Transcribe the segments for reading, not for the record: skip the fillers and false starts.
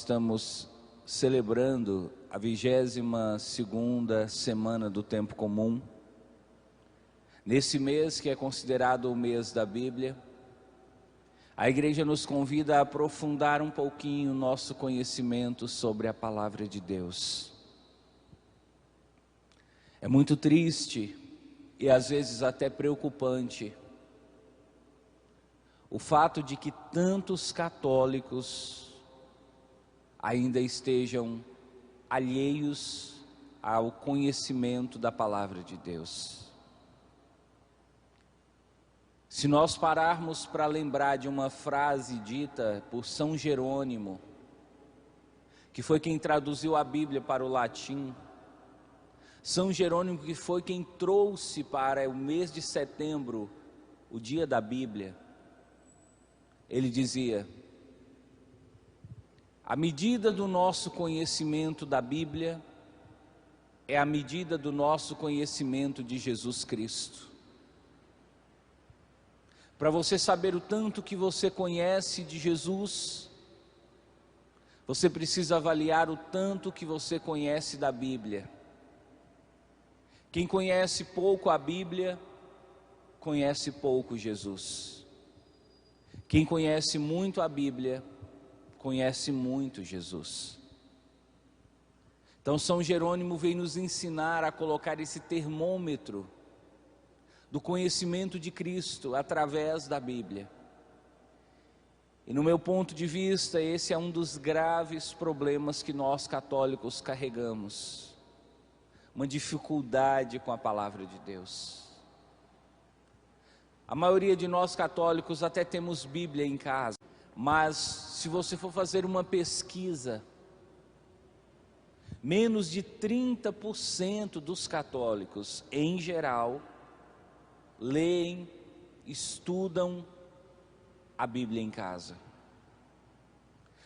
estamos celebrando a 22ª semana do Tempo Comum. Nesse mês que é considerado o mês da Bíblia, a igreja nos convida a aprofundar um pouquinho o nosso conhecimento sobre a Palavra de Deus. É muito triste e às vezes até preocupante o fato de que tantos católicos ainda estejam alheios ao conhecimento da Palavra de Deus. Se nós pararmos para lembrar de uma frase dita por São Jerônimo, que foi quem traduziu a Bíblia para o latim, São Jerônimo que foi quem trouxe para o mês de setembro o dia da Bíblia, ele dizia: a medida do nosso conhecimento da Bíblia é a medida do nosso conhecimento de Jesus Cristo. Para você saber o tanto que você conhece de Jesus, você precisa avaliar o tanto que você conhece da Bíblia. Quem conhece pouco a Bíblia, conhece pouco Jesus. Quem conhece muito a Bíblia, conhece muito Jesus. Então São Jerônimo vem nos ensinar a colocar esse termômetro do conhecimento de Cristo através da Bíblia. E no meu ponto de vista, esse é um dos graves problemas que nós católicos carregamos. Uma dificuldade com a Palavra de Deus. A maioria de nós católicos até temos Bíblia em casa, mas se você for fazer uma pesquisa, menos de 30% dos católicos, em geral, leem, estudam a Bíblia em casa.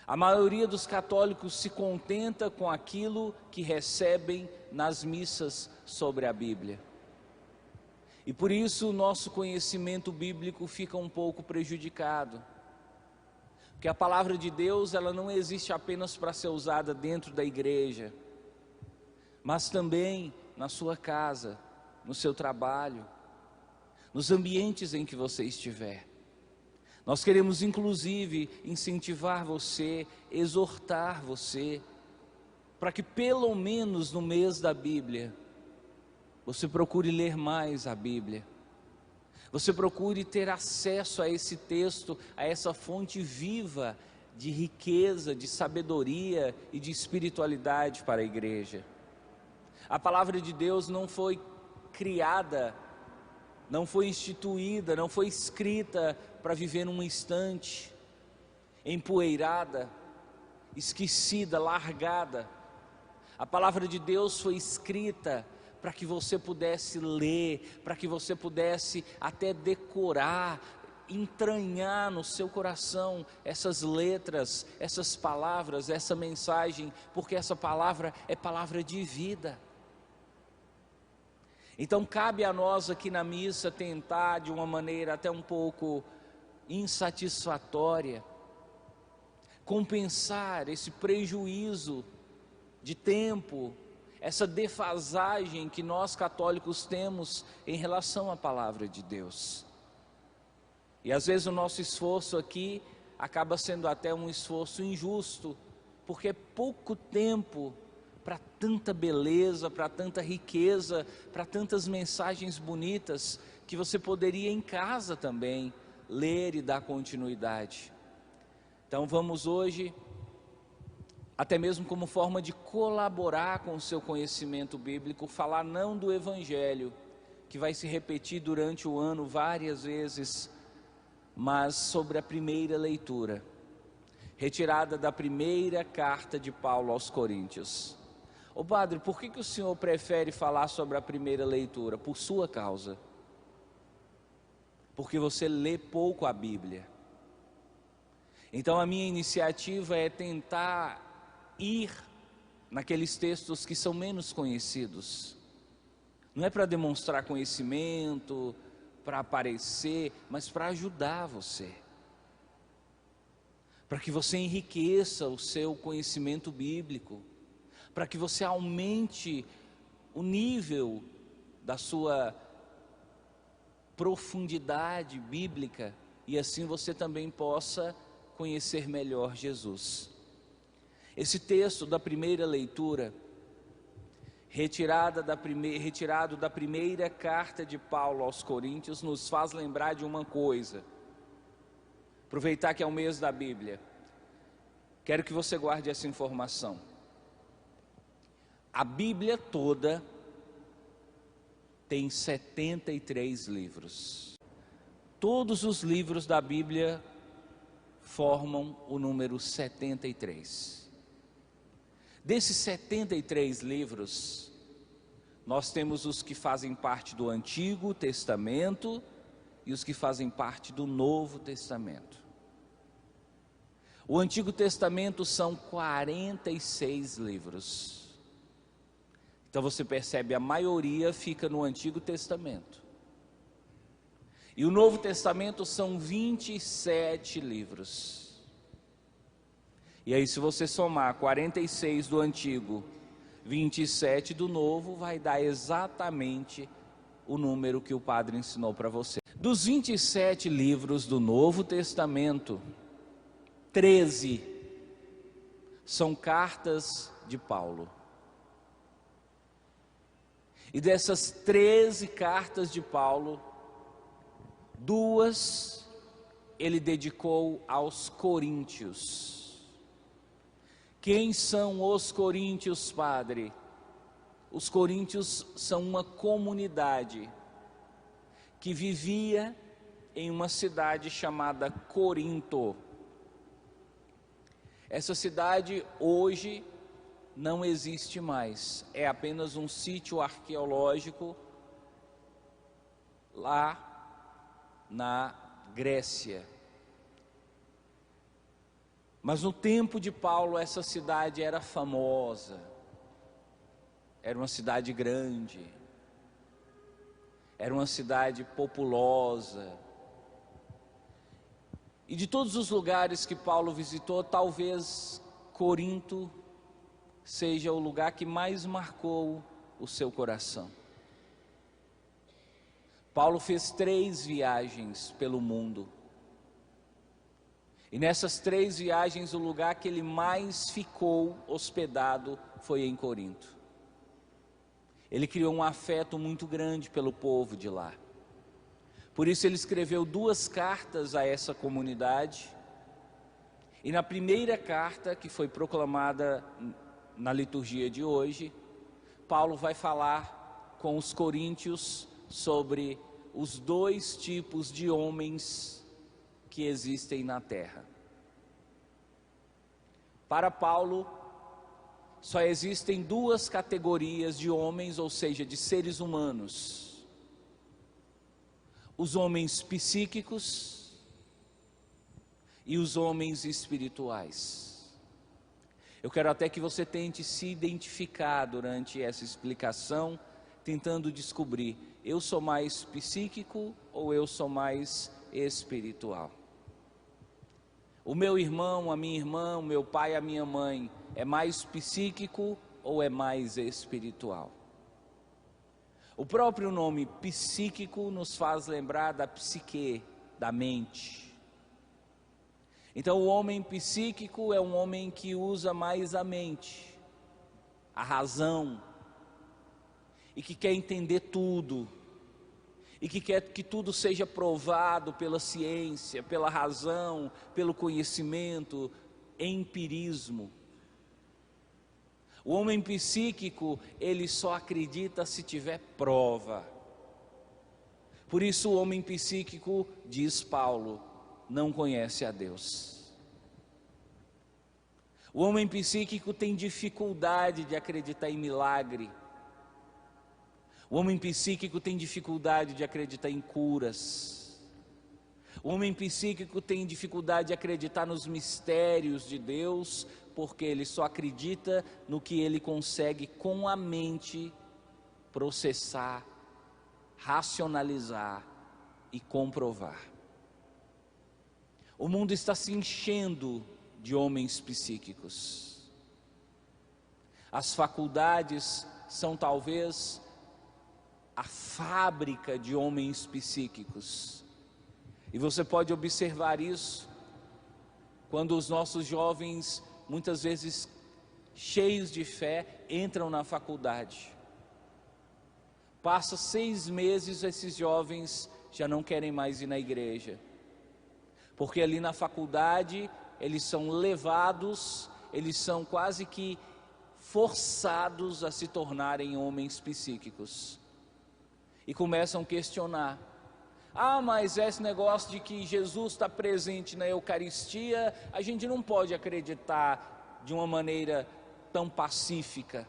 A maioria dos católicos se contenta com aquilo que recebem nas missas sobre a Bíblia. E por isso o nosso conhecimento bíblico fica um pouco prejudicado. Porque a palavra de Deus, ela não existe apenas para ser usada dentro da igreja, mas também na sua casa, no seu trabalho, nos ambientes em que você estiver. Nós queremos inclusive incentivar você, exortar você, para que pelo menos no mês da Bíblia, você procure ler mais a Bíblia. Você procure ter acesso a esse texto, a essa fonte viva de riqueza, de sabedoria e de espiritualidade para a igreja. A palavra de Deus não foi criada, não foi instituída, não foi escrita para viver num instante, empoeirada, esquecida, largada. A palavra de Deus foi escrita para que você pudesse ler, para que você pudesse até decorar, entranhar no seu coração essas letras, essas palavras, essa mensagem, porque essa palavra é palavra de vida. Então cabe a nós aqui na missa tentar de uma maneira até um pouco insatisfatória, compensar esse prejuízo de tempo, essa defasagem que nós católicos temos em relação à palavra de Deus. E às vezes o nosso esforço aqui acaba sendo até um esforço injusto, porque é pouco tempo para tanta beleza, para tanta riqueza, para tantas mensagens bonitas, que você poderia em casa também ler e dar continuidade. Então vamos hoje, até mesmo como forma de colaborar com o seu conhecimento bíblico, falar não do Evangelho, que vai se repetir durante o ano várias vezes, mas sobre a primeira leitura, retirada da primeira carta de Paulo aos Coríntios. Ô padre, por que o senhor prefere falar sobre a primeira leitura? Por sua causa. Porque você lê pouco a Bíblia. Então a minha iniciativa é tentar ir naqueles textos que são menos conhecidos. Não é para demonstrar conhecimento, para aparecer, mas para ajudar você. para que você enriqueça o seu conhecimento bíblico, para que você aumente o nível da sua profundidade bíblica e assim você também possa conhecer melhor Jesus. Esse texto da primeira leitura, retirado da primeira carta de Paulo aos Coríntios, nos faz lembrar de uma coisa. Aproveitar que é o mês da Bíblia, quero que você guarde essa informação. A Bíblia toda tem 73 livros. Todos os livros da Bíblia formam o número 73. Desses 73 livros, nós temos os que fazem parte do Antigo Testamento e os que fazem parte do Novo Testamento. O Antigo Testamento são 46 livros. Então você percebe, a maioria fica no Antigo Testamento. E o Novo Testamento são 27 livros. E aí, se você somar 46 do Antigo, 27 do Novo, vai dar exatamente o número que o padre ensinou para você. Dos 27 livros do Novo Testamento, 13 são cartas de Paulo. E dessas 13 cartas de Paulo, 2 ele dedicou aos coríntios. Quem são os coríntios, padre? Os coríntios são uma comunidade que vivia em uma cidade chamada Corinto. Essa cidade hoje não existe mais, é apenas um sítio arqueológico lá na Grécia. Mas no tempo de Paulo essa cidade era famosa, era uma cidade grande, era uma cidade populosa. E de todos os lugares que Paulo visitou, talvez Corinto seja o lugar que mais marcou o seu coração. Paulo fez 3 viagens pelo mundo. E nessas 3 viagens, o lugar que ele mais ficou hospedado foi em Corinto. Ele criou um afeto muito grande pelo povo de lá. Por isso ele escreveu 2 cartas a essa comunidade. E na primeira carta, que foi proclamada na liturgia de hoje, Paulo vai falar com os coríntios sobre os 2 tipos de homens que existem na terra. Para Paulo, só existem 2 categorias de homens, ou seja, de seres humanos: os homens psíquicos e os homens espirituais. Eu quero até que você tente se identificar durante essa explicação, tentando descobrir: eu sou mais psíquico ou eu sou mais espiritual? O meu irmão, a minha irmã, o meu pai, a minha mãe, é mais psíquico ou é mais espiritual? O próprio nome psíquico nos faz lembrar da psique, da mente. Então o homem psíquico é um homem que usa mais a mente, a razão, e que quer entender tudo, e que quer que tudo seja provado pela ciência, pela razão, pelo conhecimento, empirismo. O homem psíquico, ele só acredita se tiver prova. Por isso o homem psíquico, diz Paulo, não conhece a Deus. O homem psíquico tem dificuldade de acreditar em milagre. O homem psíquico tem dificuldade de acreditar em curas. O homem psíquico tem dificuldade de acreditar nos mistérios de Deus, porque ele só acredita no que ele consegue com a mente processar, racionalizar e comprovar. O mundo está se enchendo de homens psíquicos. As faculdades são talvez a fábrica de homens psíquicos. E você pode observar isso quando os nossos jovens, muitas vezes cheios de fé, entram na faculdade. Passa 6 meses, esses jovens já não querem mais ir na igreja, porque ali na faculdade eles são levados, eles são quase que forçados a se tornarem homens psíquicos, e começam a questionar: mas esse negócio de que Jesus está presente na Eucaristia, a gente não pode acreditar de uma maneira tão pacífica,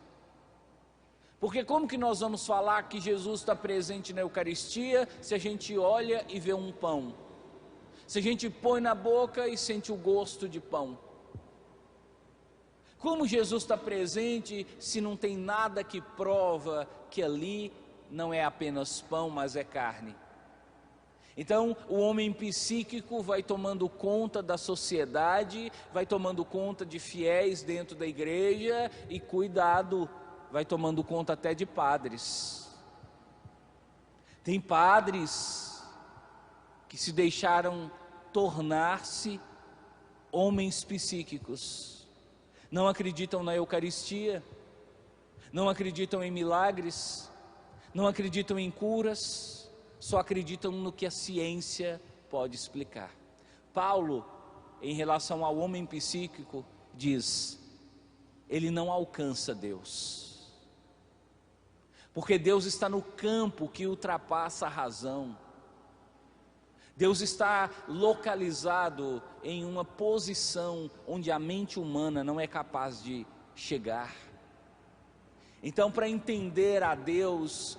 porque como que nós vamos falar que Jesus está presente na Eucaristia se a gente olha e vê um pão, se a gente põe na boca e sente o gosto de pão? Como Jesus está presente se não tem nada que prova que ali não é apenas pão, mas é carne? Então o homem psíquico vai tomando conta da sociedade, vai tomando conta de fiéis dentro da igreja e, cuidado, vai tomando conta até de padres. Tem padres que se deixaram tornar-se homens psíquicos. Não acreditam na Eucaristia, não acreditam em milagres, não acreditam em curas, só acreditam no que a ciência pode explicar. Paulo, em relação ao homem psíquico, diz: ele não alcança Deus, porque Deus está no campo que ultrapassa a razão. Deus está localizado em uma posição onde a mente humana não é capaz de chegar. Então, para entender a Deus,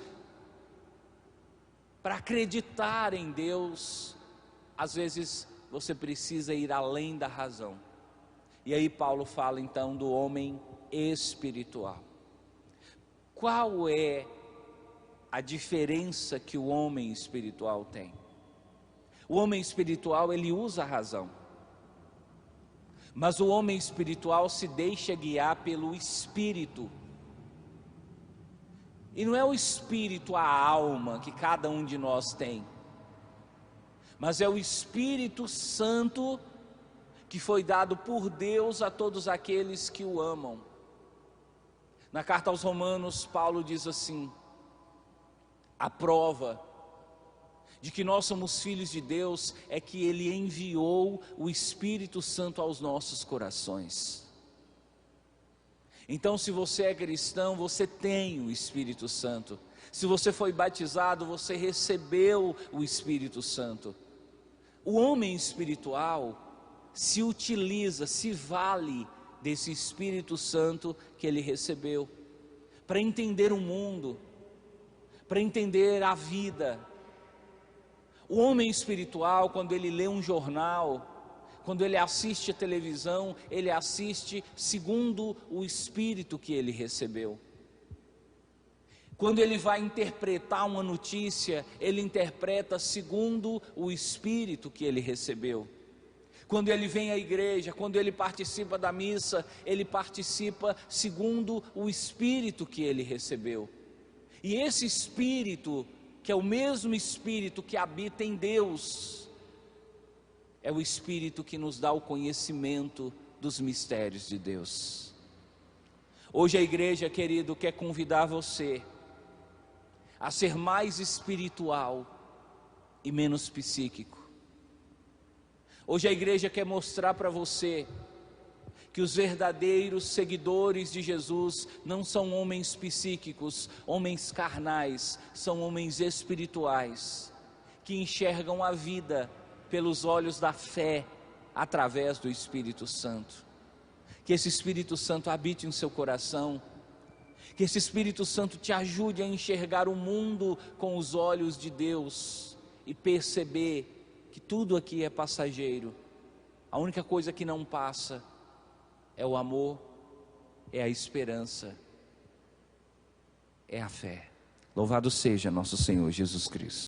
para acreditar em Deus, às vezes você precisa ir além da razão. E aí Paulo fala então do homem espiritual. Qual é a diferença que o homem espiritual tem? O homem espiritual, ele usa a razão, mas o homem espiritual se deixa guiar pelo Espírito. E não é o Espírito, a alma que cada um de nós tem, mas é o Espírito Santo que foi dado por Deus a todos aqueles que o amam. Na carta aos Romanos, Paulo diz assim: a prova de que nós somos filhos de Deus é que Ele enviou o Espírito Santo aos nossos corações. Então, se você é cristão, você tem o Espírito Santo. Se você foi batizado, você recebeu o Espírito Santo. O homem espiritual se utiliza, se vale desse Espírito Santo que ele recebeu, para entender o mundo, para entender a vida. O homem espiritual, quando ele lê um jornal, quando ele assiste a televisão, ele assiste segundo o Espírito que ele recebeu. Quando ele vai interpretar uma notícia, ele interpreta segundo o Espírito que ele recebeu. Quando ele vem à igreja, quando ele participa da missa, ele participa segundo o Espírito que ele recebeu. E esse Espírito, que é o mesmo Espírito que habita em Deus, é o Espírito que nos dá o conhecimento dos mistérios de Deus. Hoje a igreja, querido, quer convidar você a ser mais espiritual e menos psíquico. Hoje a igreja quer mostrar para você que os verdadeiros seguidores de Jesus não são homens psíquicos, homens carnais, são homens espirituais, que enxergam a vida pelos olhos da fé, através do Espírito Santo. Que esse Espírito Santo habite em seu coração, que esse Espírito Santo te ajude a enxergar o mundo com os olhos de Deus e perceber que tudo aqui é passageiro. A única coisa que não passa é o amor, é a esperança, é a fé. Louvado seja nosso Senhor Jesus Cristo.